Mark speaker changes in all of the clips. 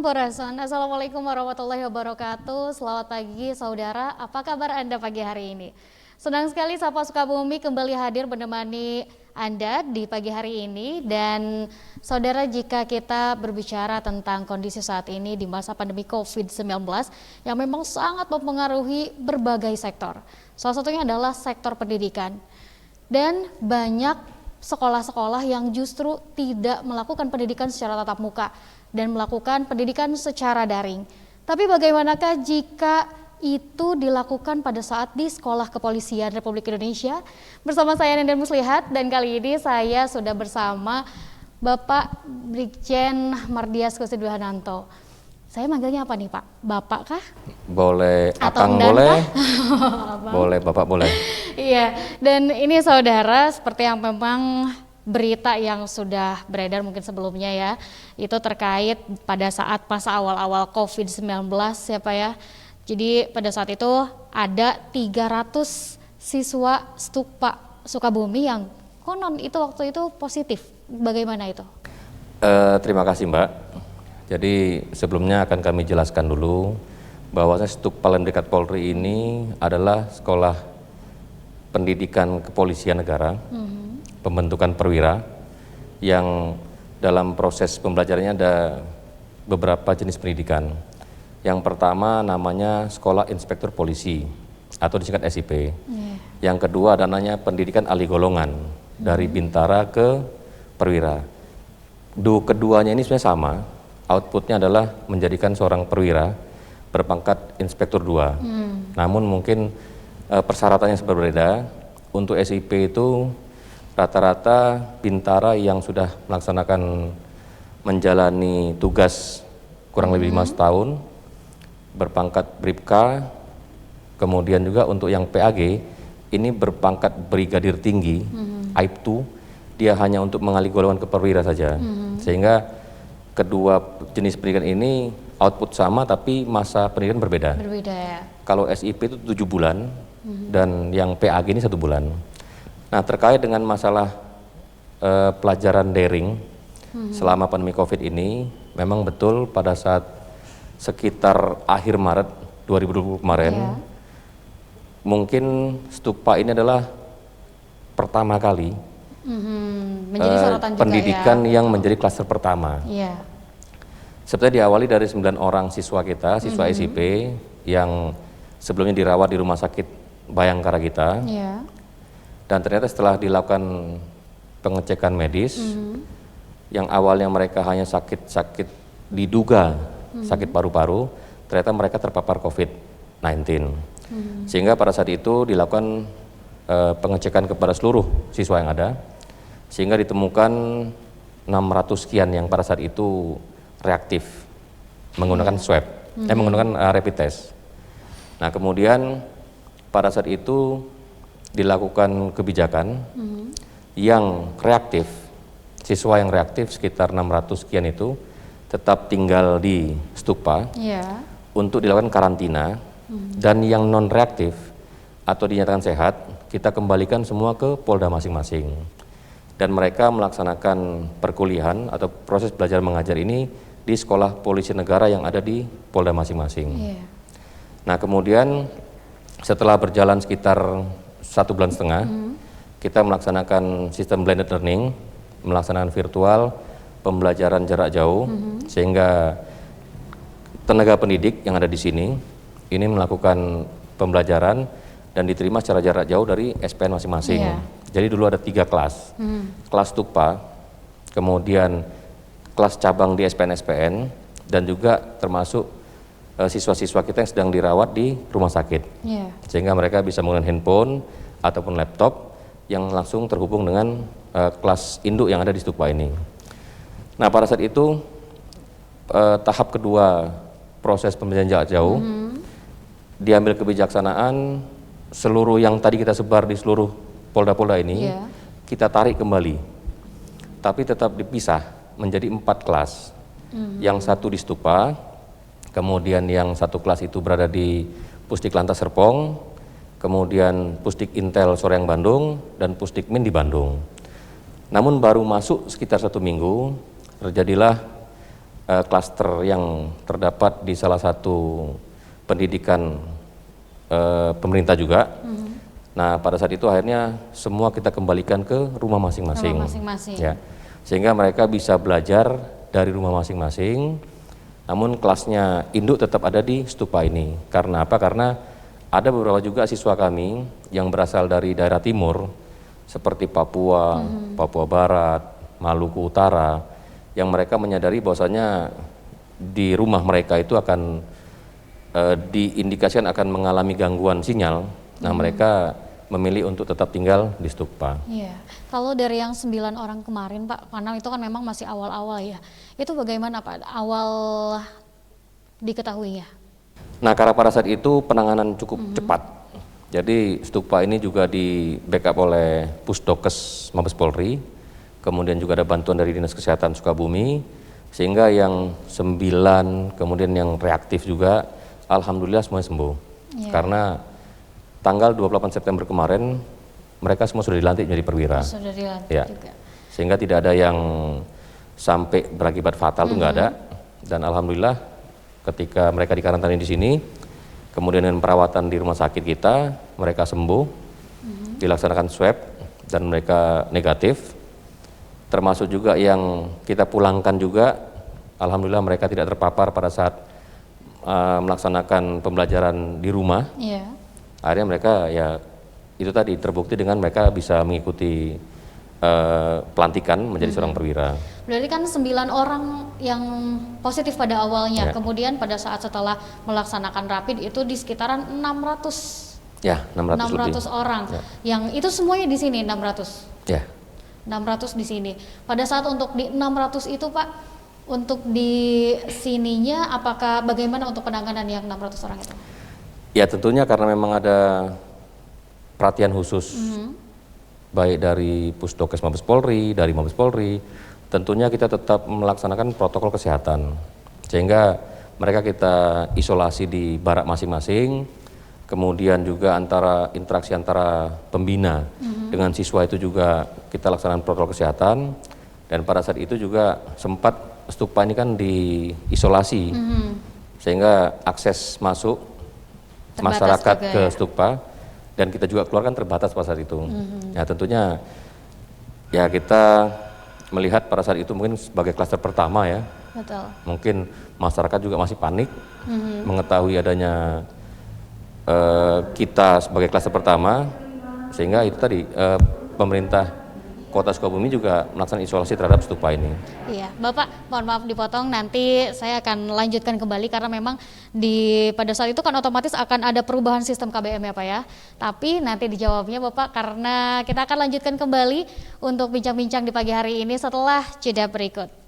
Speaker 1: Sampurasun. Assalamualaikum warahmatullahi wabarakatuh. Selamat pagi saudara, apa kabar Anda pagi hari ini? Senang sekali Sapa Sukabumi kembali hadir menemani Anda di pagi hari ini. Dan saudara, jika kita berbicara tentang kondisi saat ini di masa pandemi COVID-19 yang memang sangat mempengaruhi berbagai sektor. Salah satunya adalah sektor pendidikan. Dan banyak sekolah-sekolah yang justru tidak melakukan pendidikan secara tatap muka dan melakukan pendidikan secara daring. Tapi bagaimanakah jika itu dilakukan pada saat di Sekolah Kepolisian Republik Indonesia? Bersama saya Nenden Muslihat, dan kali ini saya sudah bersama Bapak Brigjen Mardias Kusiduhananto. Saya manggilnya apa nih Pak? Bapak kah?
Speaker 2: Boleh,
Speaker 1: Atau
Speaker 2: Akang boleh,
Speaker 1: boleh,
Speaker 2: Bapak boleh.
Speaker 1: Iya, dan ini saudara, seperti yang memang berita yang sudah beredar mungkin sebelumnya ya, itu terkait pada saat masa awal-awal COVID-19 ya Pak ya. Jadi pada saat itu ada 300 siswa Stupa Sukabumi yang konon itu waktu itu positif. Bagaimana itu?
Speaker 2: Terima kasih Mbak. Jadi sebelumnya akan kami jelaskan dulu bahwa Stup paling dekat Polri ini adalah sekolah pendidikan kepolisian negara, pembentukan perwira, yang dalam proses pembelajarannya ada beberapa jenis pendidikan. Yang pertama namanya Sekolah Inspektur Polisi atau disingkat SIP. Yang kedua namanya pendidikan alih golongan dari bintara ke perwira. Keduanya ini sebenarnya sama, outputnya adalah menjadikan seorang perwira berpangkat Inspektur 2. Namun mungkin persyaratannya berbeda. Untuk SIP itu rata-rata bintara yang sudah melaksanakan menjalani tugas kurang lebih 5 tahun, berpangkat Bribka. Kemudian juga untuk yang PAG ini berpangkat brigadir tinggi, AIP2, dia hanya untuk mengalih golongan ke perwira saja. Sehingga kedua jenis pendidikan ini output sama tapi masa pendidikan berbeda.
Speaker 1: Berbeda ya.
Speaker 2: Kalau SIP itu 7 bulan dan yang PAG ini 1 bulan. Nah, terkait dengan masalah pelajaran daring selama pandemi COVID ini, memang betul pada saat sekitar akhir Maret 2020 kemarin, mungkin Stupa ini adalah pertama kali
Speaker 1: menjadi sorotan juga
Speaker 2: pendidikan
Speaker 1: ya.
Speaker 2: yang menjadi klaster pertama. Seperti diawali dari 9 orang siswa kita, siswa SIP yang sebelumnya dirawat di rumah sakit Bayangkara kita. Dan ternyata setelah dilakukan pengecekan medis, yang awalnya mereka hanya sakit diduga sakit paru-paru, ternyata mereka terpapar COVID-19. Sehingga pada saat itu dilakukan pengecekan kepada seluruh siswa yang ada, sehingga ditemukan 600 sekian yang pada saat itu reaktif menggunakan swab, menggunakan rapid test. Nah, kemudian pada saat itu dilakukan kebijakan yang reaktif, siswa yang reaktif sekitar 600 sekian itu tetap tinggal di Stupa untuk dilakukan karantina, dan yang non reaktif atau dinyatakan sehat kita kembalikan semua ke Polda masing-masing, dan mereka melaksanakan perkuliahan atau proses belajar mengajar ini di sekolah polisi negara yang ada di Polda masing-masing. Nah, kemudian setelah berjalan sekitar 1,5 bulan, kita melaksanakan sistem blended learning, melaksanakan virtual, pembelajaran jarak jauh, sehingga tenaga pendidik yang ada di sini ini melakukan pembelajaran dan diterima secara jarak jauh dari SPN masing-masing. Jadi dulu ada 3 kelas, kelas Stupa, kemudian kelas cabang di SPN-SPN, dan juga termasuk siswa-siswa kita yang sedang dirawat di rumah sakit, sehingga mereka bisa menggunakan handphone ataupun laptop yang langsung terhubung dengan kelas induk yang ada di Stupa ini. Nah, pada saat itu tahap kedua proses pembelajaran jarak jauh, diambil kebijaksanaan seluruh yang tadi kita sebar di seluruh polda-polda ini kita tarik kembali, tapi tetap dipisah menjadi 4 kelas. Yang satu di Stupa, kemudian yang satu kelas itu berada di Pusdik Lantas Serpong, kemudian Pusdik Intel Soreang Bandung, dan Pusdik Min di Bandung. Namun baru masuk sekitar 1 minggu terjadilah klaster yang terdapat di salah satu pendidikan pemerintah juga. Nah, pada saat itu akhirnya semua kita kembalikan ke rumah masing-masing. Ya, sehingga mereka bisa belajar dari rumah masing-masing. Namun kelasnya induk tetap ada di stupa ini. Karena apa? Karena ada beberapa juga siswa kami yang berasal dari daerah timur seperti Papua, Papua Barat, Maluku Utara, yang mereka menyadari bahwasanya di rumah mereka itu akan diindikasikan akan mengalami gangguan sinyal. Nah, mereka memilih untuk tetap tinggal di stupa.
Speaker 1: Iya. Kalau dari yang 9 orang kemarin Pak, karena itu kan memang masih awal-awal ya, itu bagaimana Pak awal diketahuinya?
Speaker 2: Nah, karena pada saat itu penanganan cukup cepat. Jadi stupa ini juga di backup oleh Pusdokes Mabes Polri, kemudian juga ada bantuan dari Dinas Kesehatan Sukabumi, sehingga yang 9 kemudian yang reaktif juga, alhamdulillah semuanya sembuh. Karena tanggal 28 September kemarin mereka semua sudah dilantik menjadi perwira.
Speaker 1: Sudah dilantik juga.
Speaker 2: Sehingga tidak ada yang sampai berakibat fatal, itu nggak ada. Dan alhamdulillah ketika mereka dikarantina di sini, kemudian dengan perawatan di rumah sakit kita, mereka sembuh, dilaksanakan swab dan mereka negatif. Termasuk juga yang kita pulangkan juga, alhamdulillah mereka tidak terpapar pada saat melaksanakan pembelajaran di rumah. Akhirnya mereka ya itu tadi terbukti dengan mereka bisa mengikuti pelantikan menjadi seorang perwira.
Speaker 1: Berarti kan 9 orang yang positif pada awalnya, kemudian pada saat setelah melaksanakan rapid itu di sekitaran 600.
Speaker 2: Ya, 600
Speaker 1: orang. Yang itu semuanya di sini 600.
Speaker 2: Ya.
Speaker 1: 600 di sini. Pada saat untuk di 600 itu Pak, untuk di sininya apakah bagaimana untuk penanganan yang 600 orang itu?
Speaker 2: Ya, tentunya karena memang ada perhatian khusus baik dari Pusdokes Mabes Polri, dari Mabes Polri, tentunya kita tetap melaksanakan protokol kesehatan, sehingga mereka kita isolasi di barak masing-masing, kemudian juga interaksi antara pembina dengan siswa itu juga kita laksanakan protokol kesehatan, dan pada saat itu juga sempat stupa ini kan diisolasi, sehingga akses masuk terbatas masyarakat ke stupa dan kita juga keluarkan terbatas pada saat itu. Ya tentunya ya kita melihat pada saat itu mungkin sebagai klaster pertama ya.
Speaker 1: Betul.
Speaker 2: Mungkin masyarakat juga masih panik mengetahui adanya kita sebagai klaster pertama, sehingga itu tadi pemerintah Kota Sukabumi juga melaksanakan isolasi terhadap stupa ini.
Speaker 1: Iya, Bapak, mohon maaf dipotong, nanti saya akan lanjutkan kembali karena memang pada saat itu kan otomatis akan ada perubahan sistem KBM ya Pak ya. Tapi nanti dijawabnya Bapak karena kita akan lanjutkan kembali untuk bincang-bincang di pagi hari ini setelah jeda berikut.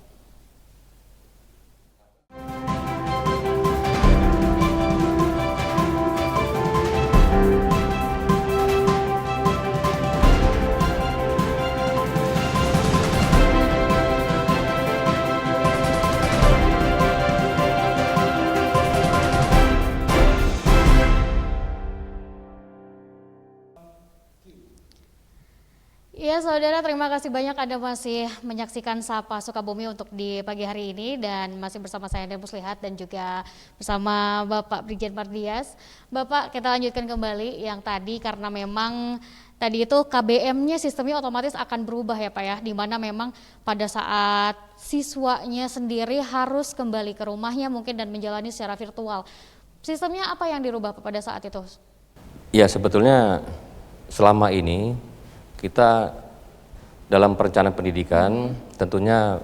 Speaker 1: Ya saudara, terima kasih banyak Anda masih menyaksikan Sapa Sukabumi untuk di pagi hari ini dan masih bersama saya Anda Muslihat dan juga bersama Bapak Brigjen Mardias. Bapak, kita lanjutkan kembali yang tadi karena memang tadi itu KBM-nya sistemnya otomatis akan berubah ya Pak ya, di mana memang pada saat siswanya sendiri harus kembali ke rumahnya mungkin dan menjalani secara virtual. Sistemnya apa yang dirubah pada saat itu?
Speaker 2: Ya sebetulnya selama ini kita dalam perencanaan pendidikan tentunya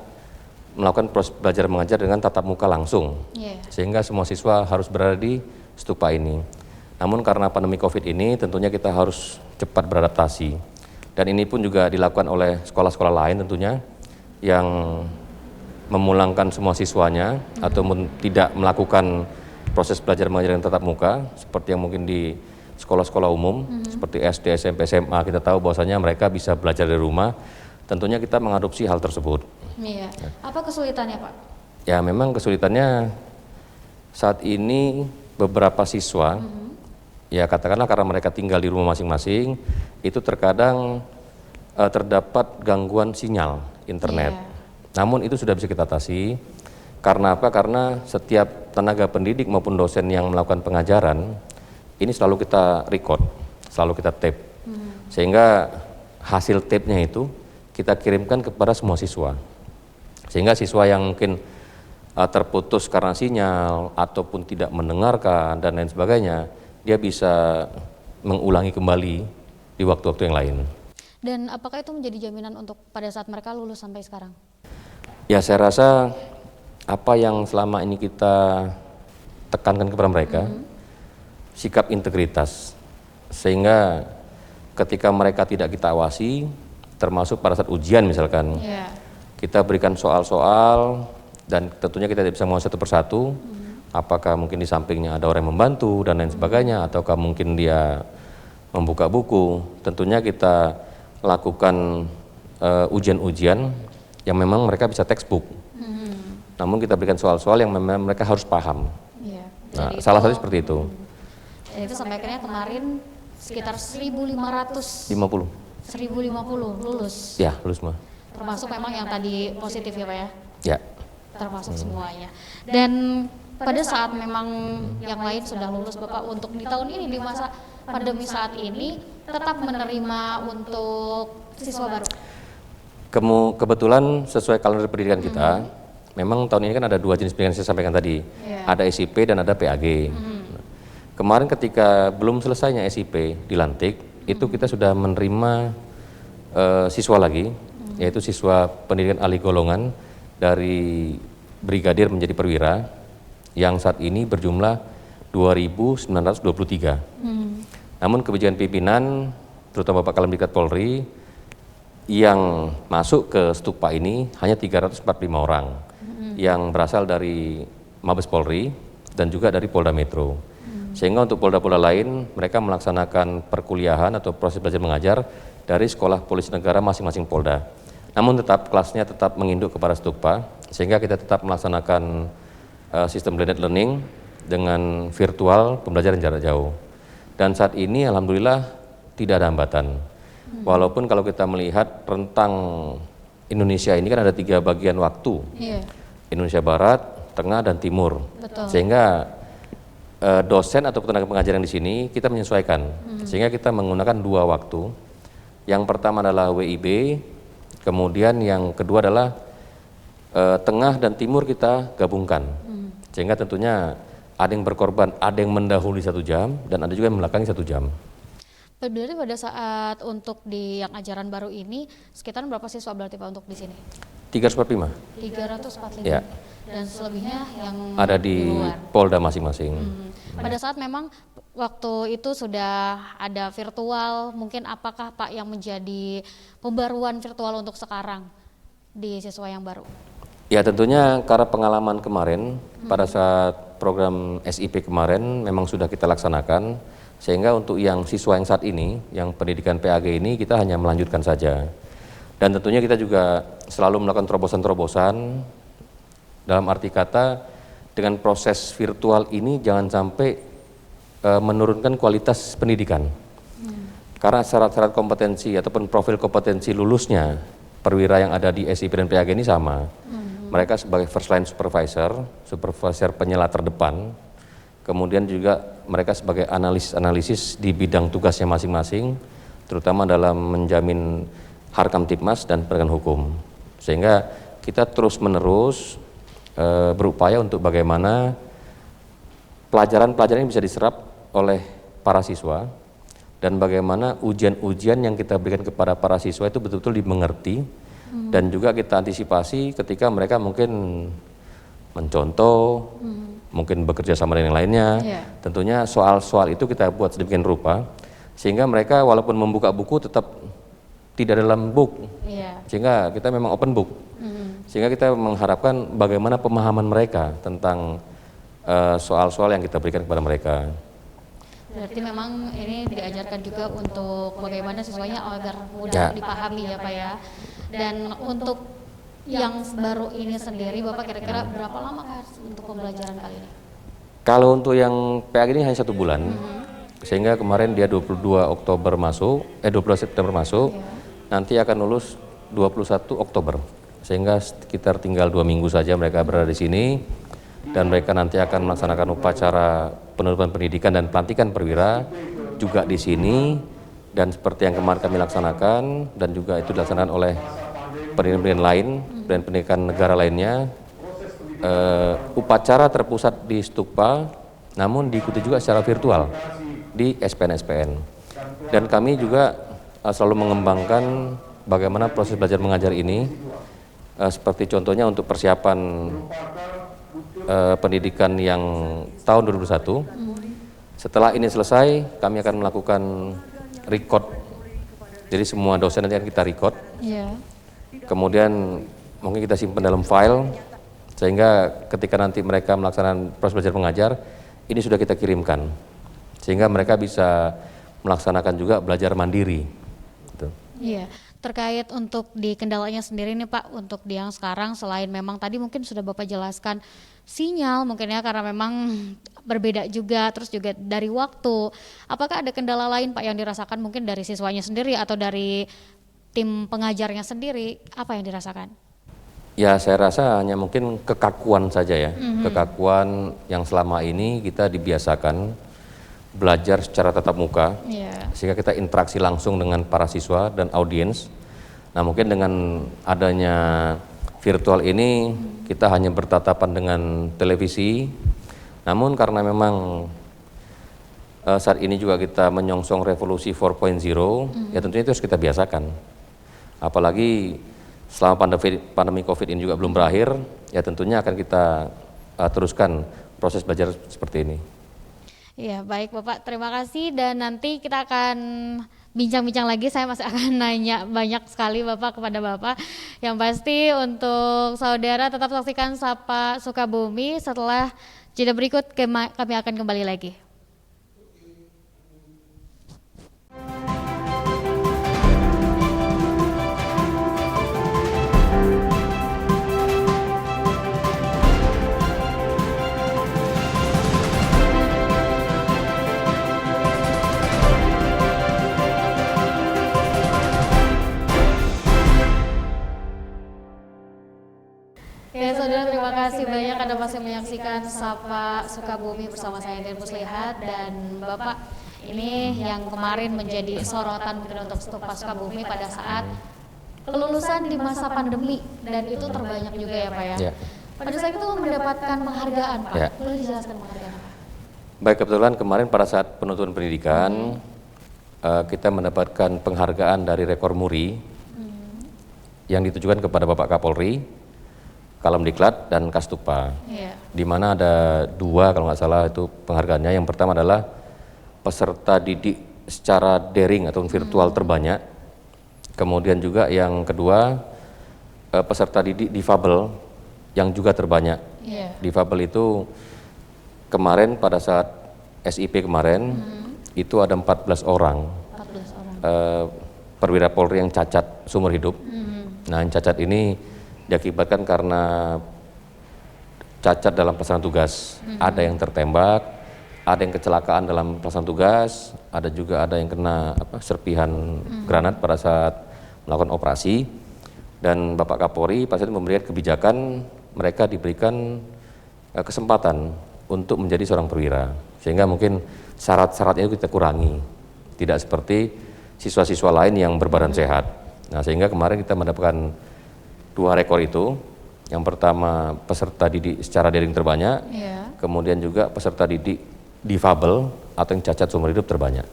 Speaker 2: melakukan proses belajar mengajar dengan tatap muka langsung, sehingga semua siswa harus berada di stupa ini. Namun karena pandemi COVID ini tentunya kita harus cepat beradaptasi, dan ini pun juga dilakukan oleh sekolah-sekolah lain tentunya yang memulangkan semua siswanya ataupun tidak melakukan proses belajar mengajar dengan tatap muka seperti yang mungkin di sekolah-sekolah umum seperti SD, SMP, SMA. Kita tahu bahwasanya mereka bisa belajar dari rumah. Tentunya kita mengadopsi hal tersebut.
Speaker 1: Iya. Apa kesulitannya Pak?
Speaker 2: Ya memang kesulitannya saat ini beberapa siswa, ya katakanlah karena mereka tinggal di rumah masing-masing, itu terkadang terdapat gangguan sinyal internet. Namun itu sudah bisa kita atasi Karena apa? Karena setiap tenaga pendidik maupun dosen yang melakukan pengajaran ini selalu kita record, selalu kita tape. Sehingga hasil tape-nya itu kita kirimkan kepada semua siswa. Sehingga siswa yang mungkin terputus karena sinyal ataupun tidak mendengarkan dan lain sebagainya, dia bisa mengulangi kembali di waktu-waktu yang lain.
Speaker 1: Dan apakah itu menjadi jaminan untuk pada saat mereka lulus sampai sekarang?
Speaker 2: Ya, saya rasa apa yang selama ini kita tekankan kepada mereka, sikap integritas, sehingga ketika mereka tidak kita awasi, termasuk pada saat ujian misalkan, kita berikan soal-soal dan tentunya kita tidak bisa mengawasi satu persatu, apakah mungkin di sampingnya ada orang yang membantu dan lain sebagainya, ataukah mungkin dia membuka buku. Tentunya kita lakukan ujian-ujian yang memang mereka bisa textbook. Namun kita berikan soal-soal yang memang mereka harus paham. Nah, salah satu seperti itu.
Speaker 1: Dan itu sampai akhirnya kemarin sekitar 1.550 lulus.
Speaker 2: Ya, lulus mah.
Speaker 1: Termasuk memang yang tadi positif ya Pak ya?
Speaker 2: Ya.
Speaker 1: Termasuk semuanya. Dan pada saat memang yang lain sudah lulus Bapak, untuk di tahun ini, di masa pandemi saat ini, tetap menerima untuk siswa baru?
Speaker 2: Kebetulan sesuai kalender pendidikan kita, memang tahun ini kan ada dua jenis pendidikan yang saya sampaikan tadi, ada SIP dan ada PAG. Kemarin ketika belum selesainya SIP dilantik, itu kita sudah menerima siswa lagi, yaitu siswa pendidikan alih golongan dari brigadir menjadi perwira, yang saat ini berjumlah 2.923. Namun kebijakan pimpinan, terutama Bapak Kalemdiklat Polri, yang masuk ke stupa ini hanya 345 orang, yang berasal dari Mabes Polri dan juga dari Polda Metro. Sehingga untuk polda-polda lain, mereka melaksanakan perkuliahan atau proses belajar mengajar dari sekolah polisi negara masing-masing polda. Namun tetap kelasnya tetap menginduk kepada stupa, sehingga kita tetap melaksanakan sistem blended learning dengan virtual pembelajaran jarak jauh. Dan saat ini alhamdulillah tidak ada hambatan. Walaupun kalau kita melihat rentang Indonesia ini kan ada 3 bagian waktu. Indonesia Barat, Tengah, dan Timur. Sehingga dosen atau tenaga pengajar yang di sini kita menyesuaikan. Sehingga kita menggunakan 2 waktu. Yang pertama adalah WIB, kemudian yang kedua adalah Tengah dan Timur kita gabungkan. Sehingga tentunya ada yang berkorban, ada yang mendahului 1 jam, dan ada juga yang membelakangi 1 jam.
Speaker 1: Berarti pada saat untuk di yang ajaran baru ini, sekitar berapa siswa berarti Pak untuk di sini?
Speaker 2: 345.
Speaker 1: 345.
Speaker 2: Ya.
Speaker 1: Dan selebihnya yang
Speaker 2: ada di Polda masing-masing.
Speaker 1: Pada saat memang waktu itu sudah ada virtual, mungkin apakah Pak yang menjadi pembaruan virtual untuk sekarang di siswa yang baru?
Speaker 2: Ya, tentunya karena pengalaman kemarin pada saat program SIP kemarin memang sudah kita laksanakan, sehingga untuk yang siswa yang saat ini, yang pendidikan PAG ini, kita hanya melanjutkan saja. Dan tentunya kita juga selalu melakukan terobosan-terobosan, dalam arti kata dengan proses virtual ini jangan sampai menurunkan kualitas pendidikan. Karena syarat-syarat kompetensi ataupun profil kompetensi lulusnya perwira yang ada di SIP dan PAG ini sama. Mereka sebagai first line supervisor penyelat terdepan, kemudian juga mereka sebagai analisis di bidang tugasnya masing-masing, terutama dalam menjamin Harkam Tipmas dan penegakan hukum. Sehingga kita terus-menerus berupaya untuk bagaimana pelajaran-pelajaran ini bisa diserap oleh para siswa, dan bagaimana ujian-ujian yang kita berikan kepada para siswa itu betul-betul dimengerti, dan juga kita antisipasi ketika mereka mungkin mencontoh, mungkin bekerja sama dengan yang lainnya. Tentunya soal-soal itu kita buat sedemikian rupa sehingga mereka walaupun membuka buku tetap tidak dalam book, sehingga kita memang open book. Sehingga kita mengharapkan bagaimana pemahaman mereka tentang soal-soal yang kita berikan kepada mereka.
Speaker 1: Berarti memang ini diajarkan juga untuk bagaimana siswanya agar mudah dipahami ya Pak ya. Dan untuk yang baru ini sendiri Bapak kira-kira berapa lama untuk pembelajaran kali ini?
Speaker 2: Kalau untuk yang PAG ini hanya 1 bulan, sehingga kemarin dia 22 Oktober masuk, 22 September masuk, nanti akan lulus 21 Oktober. sehingga sekitar tinggal 2 minggu saja mereka berada di sini, dan mereka nanti akan melaksanakan upacara penutupan pendidikan dan pelantikan perwira juga di sini. Dan seperti yang kemarin kami laksanakan dan juga itu dilaksanakan oleh pendidikan lain dan pendidikan negara lainnya, upacara terpusat di Stupa namun diikuti juga secara virtual di SPN-SPN. Dan kami juga selalu mengembangkan bagaimana proses belajar mengajar ini, seperti contohnya untuk persiapan pendidikan yang tahun 2021. Setelah ini selesai, kami akan melakukan record. Jadi semua dosen nanti akan kita record. Kemudian mungkin kita simpan dalam file, sehingga ketika nanti mereka melaksanakan proses belajar mengajar, ini sudah kita kirimkan, sehingga mereka bisa melaksanakan juga belajar mandiri. Gitu.
Speaker 1: Iya, terkait untuk di kendalanya sendiri nih Pak, untuk di yang sekarang selain memang tadi mungkin sudah Bapak jelaskan sinyal mungkin ya karena memang berbeda juga, terus juga dari waktu. Apakah ada kendala lain Pak yang dirasakan mungkin dari siswanya sendiri atau dari tim pengajarnya sendiri, apa yang dirasakan?
Speaker 2: Ya, saya rasa hanya mungkin kekakuan saja ya, kekakuan yang selama ini kita dibiasakan belajar secara tatap muka, sehingga kita interaksi langsung dengan para siswa dan audiens. Nah, mungkin dengan adanya virtual ini kita hanya bertatapan dengan televisi, namun karena memang saat ini juga kita menyongsong revolusi 4.0, ya tentunya itu harus kita biasakan. Apalagi selama pandemi COVID ini juga belum berakhir, ya tentunya akan kita teruskan proses belajar seperti ini.
Speaker 1: Iya, baik Bapak, terima kasih, dan nanti kita akan bincang-bincang lagi. Saya masih akan nanya banyak sekali Bapak kepada Bapak. Yang pasti untuk saudara tetap saksikan Sapa Sukabumi. Setelah jeda berikut kami akan kembali lagi. Ya saudara, terima kasih banyak Anda masih menyaksikan Sapa Sukabumi bersama saya Den Muslihat. Dan Bapak, ini yang kemarin menjadi sorotan mungkin untuk Stupa Sukabumi pada saat kelulusan di masa pandemi, dan itu terbanyak juga ya Pak ya. Pada saat itu mendapatkan penghargaan Pak, boleh dijelaskan penghargaan apa?
Speaker 2: Baik, kebetulan kemarin pada saat penutupan pendidikan kita mendapatkan penghargaan dari Rekor Muri yang ditujukan kepada Bapak Kapolri, Kalemdiklat dan Kastupa, di mana ada 2 kalau nggak salah itu penghargaannya. Yang pertama adalah peserta didik secara daring atau virtual terbanyak. Kemudian juga yang kedua peserta didik difabel yang juga terbanyak. Difabel itu kemarin pada saat SIP kemarin itu ada 14 orang, perwira Polri yang cacat seumur hidup. Nah, yang cacat ini diakibatkan karena cacat dalam pelaksanaan tugas. Ada yang tertembak, ada yang kecelakaan dalam pelaksanaan tugas, ada yang kena serpihan granat pada saat melakukan operasi. Dan Bapak Kapolri pasti memberikan kebijakan mereka diberikan kesempatan untuk menjadi seorang perwira, sehingga mungkin syarat-syaratnya itu kita kurangi, tidak seperti siswa-siswa lain yang berbadan sehat. Nah, sehingga kemarin kita mendapatkan 2 rekor itu. Yang pertama peserta didik secara daring terbanyak, kemudian juga peserta didik difabel atau yang cacat seumur hidup terbanyak.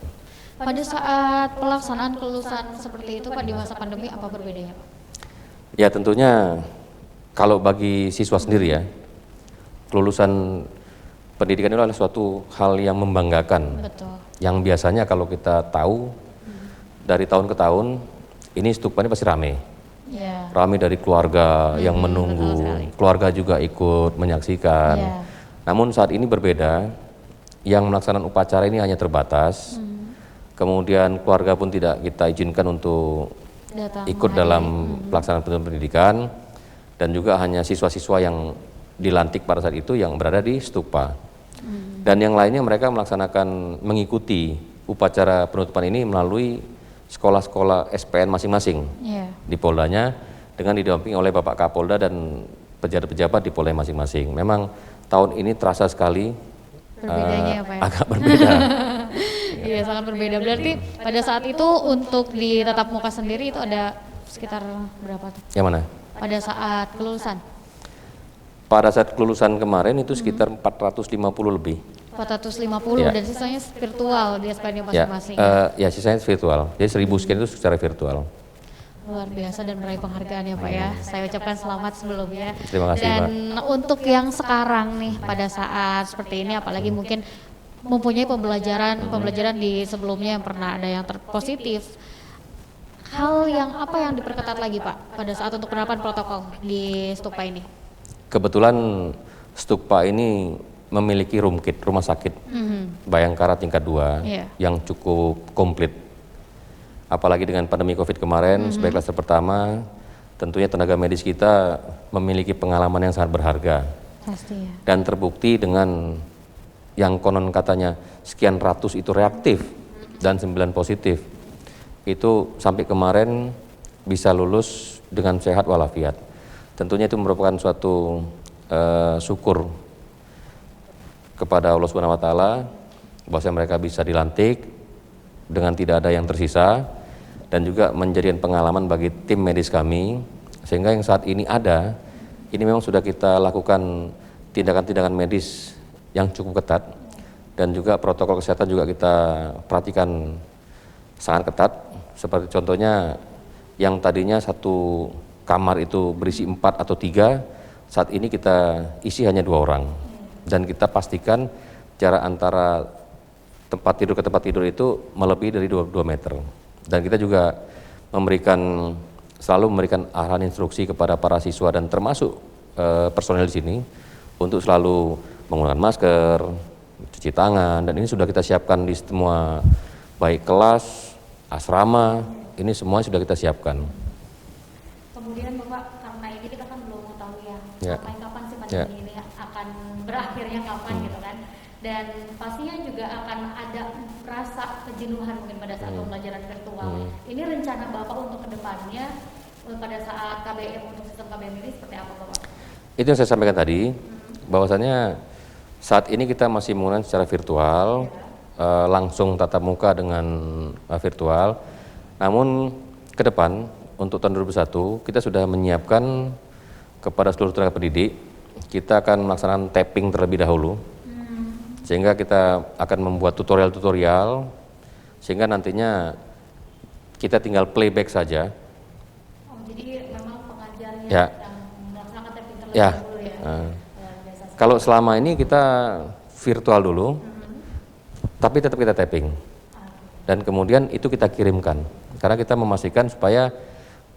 Speaker 1: Pada saat pelaksanaan kelulusan seperti itu Pak di masa pandemi, apa berbedanya Pak?
Speaker 2: Ya tentunya kalau bagi siswa sendiri ya, kelulusan pendidikan itu adalah suatu hal yang membanggakan.
Speaker 1: Betul.
Speaker 2: Yang biasanya kalau kita tahu dari tahun ke tahun ini Stupa ini pasti rame. Rame dari keluarga yang menunggu, keluarga juga ikut menyaksikan. Namun saat ini berbeda, yang melaksanakan upacara ini hanya terbatas. Kemudian keluarga pun tidak kita izinkan untuk ikut dalam pelaksanaan pendidikan, dan juga hanya siswa-siswa yang dilantik pada saat itu yang berada di Stupa. Dan yang lainnya mereka mengikuti upacara penutupan ini melalui sekolah-sekolah SPN masing-masing di Poldanya, dengan didampingi oleh Bapak Kapolda dan pejabat-pejabat di Polda masing-masing. Memang tahun ini terasa sekali
Speaker 1: Berbedanya ya Pak ya?
Speaker 2: agak berbeda.
Speaker 1: Iya sangat berbeda. Berarti pada saat itu untuk di tatap muka sendiri itu ada sekitar berapa tuh?
Speaker 2: Yang mana?
Speaker 1: Pada saat kelulusan?
Speaker 2: Pada saat kelulusan kemarin itu sekitar 450 lebih.
Speaker 1: 450
Speaker 2: Ya.
Speaker 1: dan sisanya virtual di SPN
Speaker 2: Ya,
Speaker 1: masing-masing.
Speaker 2: ya sisanya virtual. Jadi 1000 sekian itu secara virtual.
Speaker 1: Luar biasa dan meraih penghargaan ya Pak ya. Saya ucapkan selamat sebelumnya.
Speaker 2: Terima kasih,
Speaker 1: dan
Speaker 2: Pak.
Speaker 1: untuk yang sekarang nih pada saat seperti ini apalagi mungkin mempunyai pembelajaran di sebelumnya yang pernah ada yang positif. Hal yang apa yang diperketat lagi Pak pada saat untuk penerapan protokol di Stupa ini?
Speaker 2: Kebetulan Stupa ini memiliki rumah sakit Bayangkara tingkat 2
Speaker 1: Iya.
Speaker 2: yang cukup komplit. Apalagi dengan pandemi Covid kemarin sebagai klaster pertama, tentunya tenaga medis kita memiliki pengalaman yang sangat berharga.
Speaker 1: Pasti ya.
Speaker 2: Dan terbukti dengan yang konon katanya sekian ratus itu reaktif dan 9 positif. Itu sampai kemarin bisa lulus dengan sehat walafiat. Tentunya itu merupakan suatu syukur kepada Allah Subhanahu wa taala bahwa mereka bisa dilantik dengan tidak ada yang tersisa dan juga menjadikan pengalaman bagi tim medis kami sehingga yang saat ini ada ini memang sudah kita lakukan tindakan-tindakan medis yang cukup ketat dan juga protokol kesehatan juga kita perhatikan sangat ketat seperti contohnya yang tadinya satu kamar itu berisi 4 atau 3 saat ini kita isi hanya 2 orang dan kita pastikan jarak antara tempat tidur ke tempat tidur itu melebihi dari 2 meter. Dan kita juga selalu memberikan arahan instruksi kepada para siswa dan termasuk personel di sini untuk selalu menggunakan masker, cuci tangan, dan ini sudah kita siapkan di semua baik kelas, asrama, ini semua sudah kita siapkan.
Speaker 1: Kemudian Bapak, karena ini kita kan belum mengetahui
Speaker 2: Ya.
Speaker 1: sampai kapan sih pandemi ini akan berakhirnya kapan gitu kan. Dan pastinya juga akan ada rasa kejenuhan mungkin pada saat pembelajaran virtual. Ini rencana Bapak untuk kedepannya pada saat KBM untuk sistem KBM ini seperti apa Bapak?
Speaker 2: Itu yang saya sampaikan tadi, bahwasannya saat ini kita masih menggunakan secara virtual, langsung tatap muka dengan virtual. Namun ke depan untuk tahun 2021 kita sudah menyiapkan kepada seluruh tenaga pendidik, kita akan melaksanakan tapping terlebih dahulu. Sehingga kita akan membuat tutorial-tutorial sehingga nantinya kita tinggal playback saja.
Speaker 1: Oh, jadi memang pengajarnya
Speaker 2: Ya.
Speaker 1: yang melaksanakan tapping terlebih
Speaker 2: Ya.
Speaker 1: dahulu ya. Biasa.
Speaker 2: Kalau selama ini kita virtual dulu, tapi tetap kita tapping. Dan kemudian itu kita kirimkan. Karena kita memastikan supaya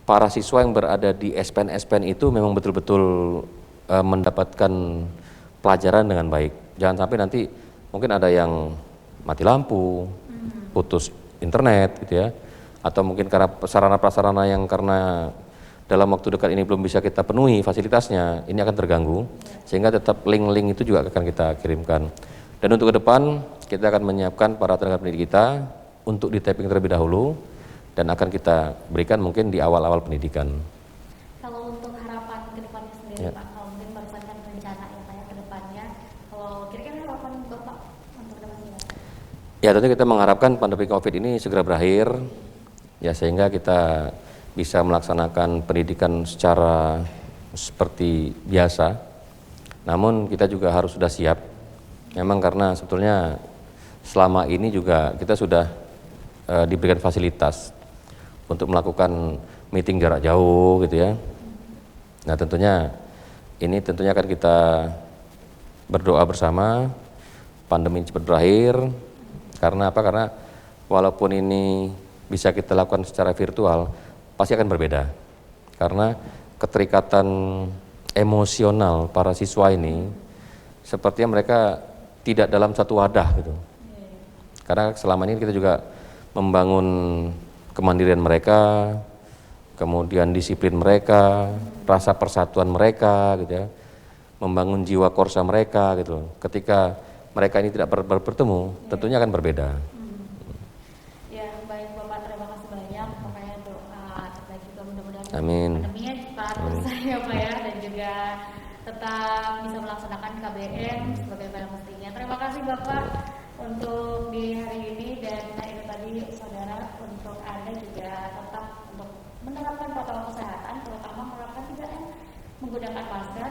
Speaker 2: para siswa yang berada di SPN itu memang betul-betul mendapatkan pelajaran dengan baik. Jangan sampai nanti mungkin ada yang mati lampu, putus internet gitu ya, atau mungkin karena sarana-prasarana yang karena dalam waktu dekat ini belum bisa kita penuhi fasilitasnya, ini akan terganggu, sehingga tetap link-link itu juga akan kita kirimkan. Dan untuk ke depan kita akan menyiapkan para tenaga pendidik kita untuk di tapping terlebih dahulu dan akan kita berikan mungkin di awal-awal pendidikan.
Speaker 1: Kalau untuk harapan ke depannya sendiri
Speaker 2: Ya.
Speaker 1: Pak, kalau mungkin barusan kan rencana ya Pak ya ke depannya, kalau kira-kira harapan Bapak untuk ke depannya?
Speaker 2: Ya tentu kita mengharapkan pandemi COVID ini segera berakhir, ya sehingga kita bisa melaksanakan pendidikan secara seperti biasa. Namun kita juga harus sudah siap, memang karena sebetulnya selama ini juga kita sudah diberikan fasilitas untuk melakukan meeting jarak jauh gitu ya. Nah tentunya akan kita berdoa bersama pandemi cepat berakhir. Karena apa? Karena walaupun ini bisa kita lakukan secara virtual, pasti akan berbeda. Karena keterikatan emosional para siswa ini sepertinya mereka tidak dalam satu wadah gitu. Karena selama ini kita juga membangun kemandirian mereka, kemudian disiplin mereka, rasa persatuan mereka gitu ya, membangun jiwa korsa mereka gitu. Ketika mereka ini tidak bertemu, tentunya akan berbeda.
Speaker 1: Ya baik Bapak, terima kasih banyak. Makanya doa terbaik juga mudah-mudahan
Speaker 2: Amin.
Speaker 1: pandeminya ya Pak ya, dan juga tetap bisa melaksanakan KBM sebagaimana mestinya. Terima kasih Bapak untuk di hari ini, dan itu tadi saudara, untuk Anda juga tetap untuk menerapkan protokol kesehatan, terutama menerapkan 3M, menggunakan masker,